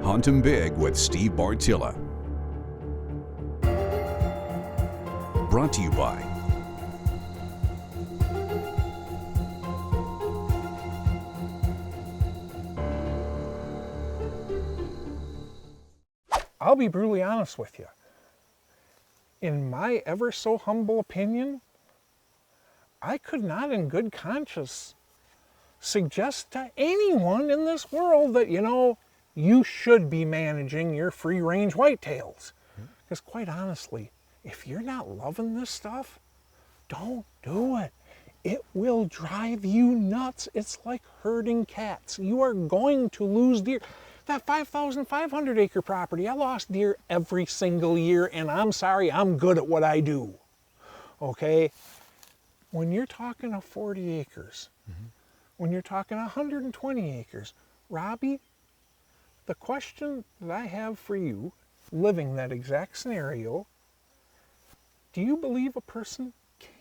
Hunt 'em Big with Steve Bartylla. Brought to you by I'll be brutally honest with you. In my ever so humble opinion, I could not in good conscience suggest to anyone in this world that, you should be managing your free-range whitetails. Because quite honestly, if you're not loving this stuff, don't do it. It will drive you nuts. It's like herding cats. You are going to lose deer. That 5,500 acre property, I lost deer every single year, and I'm sorry, I'm good at what I do. Okay? When you're talking of 40 acres, when you're talking 120 acres, Robbie, the question that I have for you, living that exact scenario, do you believe a person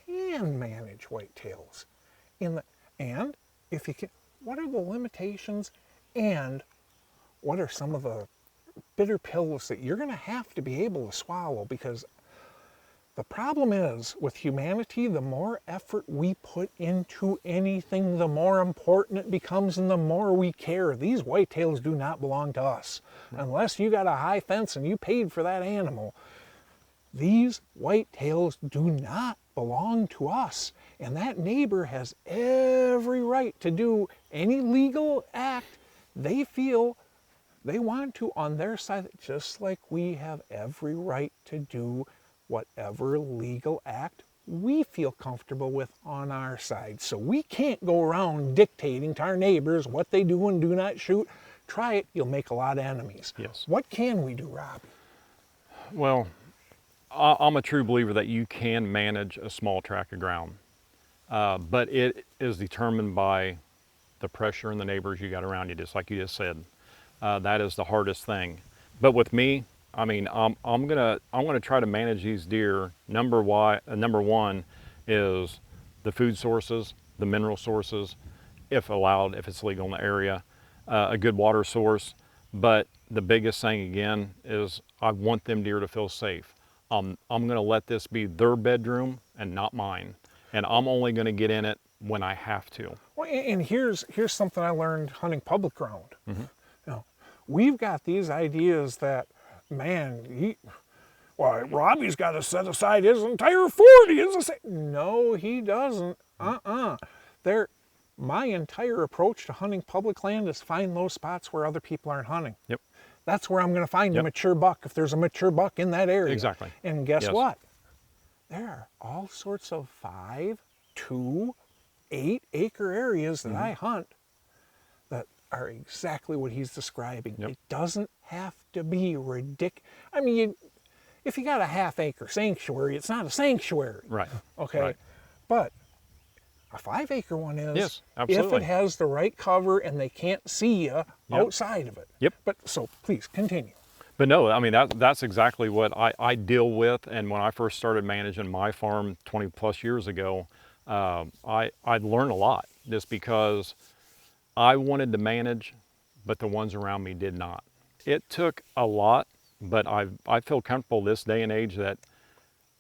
can manage whitetails? And if you can, what are the limitations, and what are some of the bitter pills that you're going to have to be able to swallow? Because the problem is, with humanity, the more effort we put into anything, the more important it becomes and the more we care. These whitetails do not belong to us. Unless you got a high fence and you paid for that animal, these whitetails do not belong to us. And that neighbor has every right to do any legal act they feel they want to on their side, just like we have every right to do whatever legal act we feel comfortable with on our side. So we can't go around dictating to our neighbors what they do and do not shoot. Try it, you'll make a lot of enemies. Yes. What can we do, Robbie? Well, I'm a true believer that you can manage a small tract of ground, but it is determined by the pressure and the neighbors you got around you, just like you just said. That is the hardest thing. But with me, I mean, I'm gonna try to manage these deer. Number one is the food sources, the mineral sources, if allowed, if it's legal in the area, a good water source. But the biggest thing again is I want them deer to feel safe. I'm gonna let this be their bedroom and not mine, and I'm only gonna get in it when I have to. Well, and here's something I learned hunting public ground. We've got these ideas that, man, Robbie's got to set aside his entire 40. No, he doesn't. My entire approach to hunting public land is find those spots where other people aren't hunting. Yep. That's where I'm going to find a mature buck, if there's a mature buck in that area. Exactly. And guess what? There are all sorts of 5, 2, 8 acre areas that I hunt that are exactly what he's describing. It doesn't have to be ridiculous. I mean, if you got a half acre sanctuary, it's not a sanctuary. Right. Okay. Right. But a 5 acre one is, yes, absolutely, if it has the right cover and they can't see you outside of it. Yep. But so please continue. But no, I mean, that's exactly what I deal with. And when I first started managing my farm 20 plus years ago, I learned a lot just because I wanted to manage, but the ones around me did not. It took a lot, but I feel comfortable this day and age that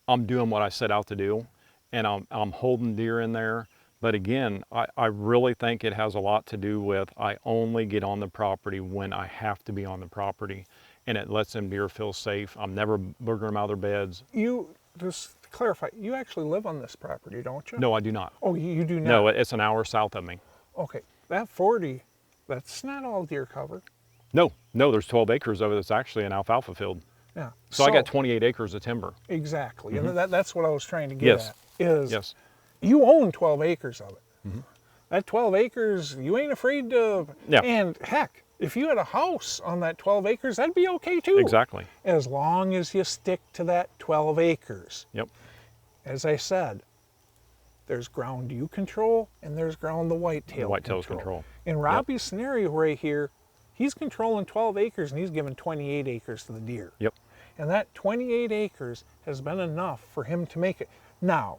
I'm doing what I set out to do, and I'm holding deer in there. But again, I really think it has a lot to do with I only get on the property when I have to be on the property, and it lets them deer feel safe. I'm never boogering them out of their beds. You, just to clarify, you actually live on this property, don't you? No, I do not. Oh, you do not? No, it's an hour south of me. Okay, that 40, that's not all deer cover. No, there's 12 acres of it that's actually an alfalfa field. Yeah. So I got 28 acres of timber. Exactly, and that's what I was trying to get at. Yes. You own 12 acres of it. That 12 acres, you ain't afraid to, and heck, if you had a house on that 12 acres, that'd be okay too. Exactly. As long as you stick to that 12 acres. Yep. As I said, there's ground you control and there's ground the whitetails control. In Robbie's scenario right here, he's controlling 12 acres and he's giving 28 acres to the deer. And that 28 acres has been enough for him to make it. Now,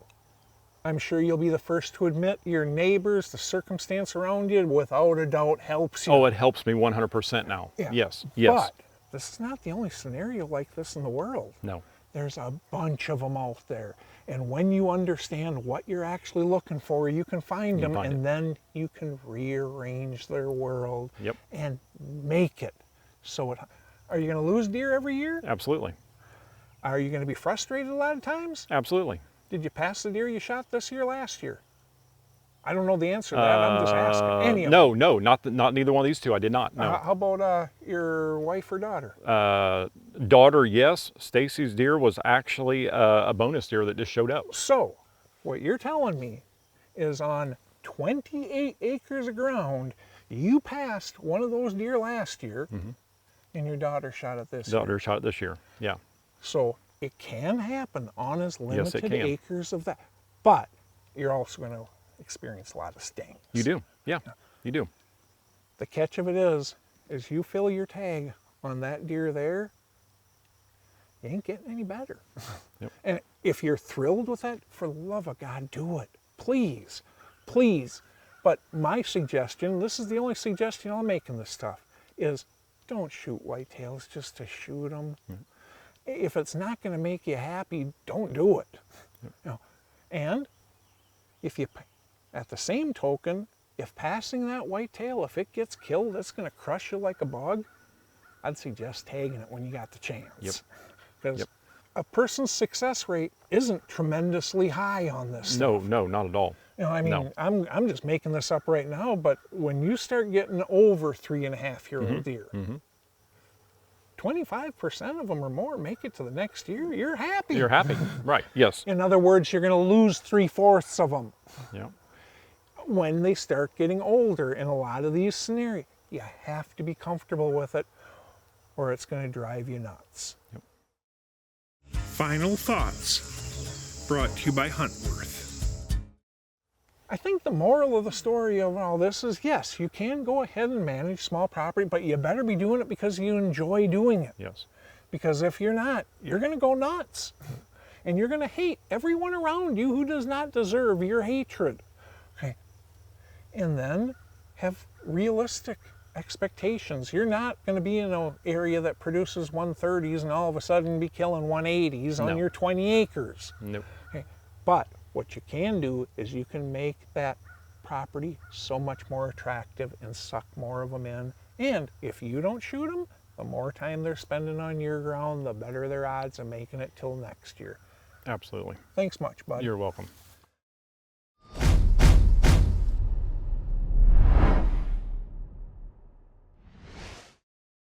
I'm sure you'll be the first to admit your neighbors, the circumstance around you, without a doubt helps you. Oh, it helps me 100% now. Yeah. Yes, yes. But this is not the only scenario like this in the world. No. There's a bunch of them out there. And when you understand what you're actually looking for, you can find them, and then you can rearrange their world and make it so it. Are you going to lose deer every year? Absolutely. Are you going to be frustrated a lot of times? Absolutely. Did you pass the deer you shot this year, last year? I don't know the answer to that. I'm just asking. Any of them? No, not neither one of these two. I did not. No. How about your wife or daughter? Daughter, yes. Stacy's deer was actually a bonus deer that just showed up. So, what you're telling me is on 28 acres of ground, you passed one of those deer last year, and your daughter shot it this year. Daughter shot it this year. Yeah. So it can happen on as limited Yes, it can. acres of that, but you're also going to experience a lot of stings. You do. Yeah. You do. The catch of it is you fill your tag on that deer there, you ain't getting any better. Yep. And if you're thrilled with that, for the love of God, do it. Please, please. But my suggestion, this is the only suggestion I'll make in this stuff, is don't shoot whitetails just to shoot them. If it's not going to make you happy, don't do it. You know, and if you, at the same token, if passing that whitetail, if it gets killed, it's going to crush you like a bug, I'd suggest tagging it when you got the chance. Because a person's success rate isn't tremendously high on this No, stuff. no, not at all. You know, I mean, No. I'm just making this up right now, but when you start getting over 3.5-year-old deer, 25% of them or more make it to the next year, you're happy. You're happy. Right. Yes. In other words, you're going to lose 3/4 of them Yeah. when they start getting older. In a lot of these scenarios, you have to be comfortable with it, or it's going to drive you nuts. Yep. Final thoughts, brought to you by Huntworth. I think the moral of the story of all this is, yes, you can go ahead and manage small property, but you better be doing it because you enjoy doing it. Yes. Because if you're not, you're going to go nuts. And you're going to hate everyone around you who does not deserve your hatred. Okay. And then have realistic expectations. You're not going to be in an area that produces 130s and all of a sudden be killing 180s on your 20 acres. Nope. Okay. But what you can do is you can make that property so much more attractive and suck more of them in. And if you don't shoot them, the more time they're spending on your ground, the better their odds of making it till next year. Absolutely. Thanks much, bud. You're welcome.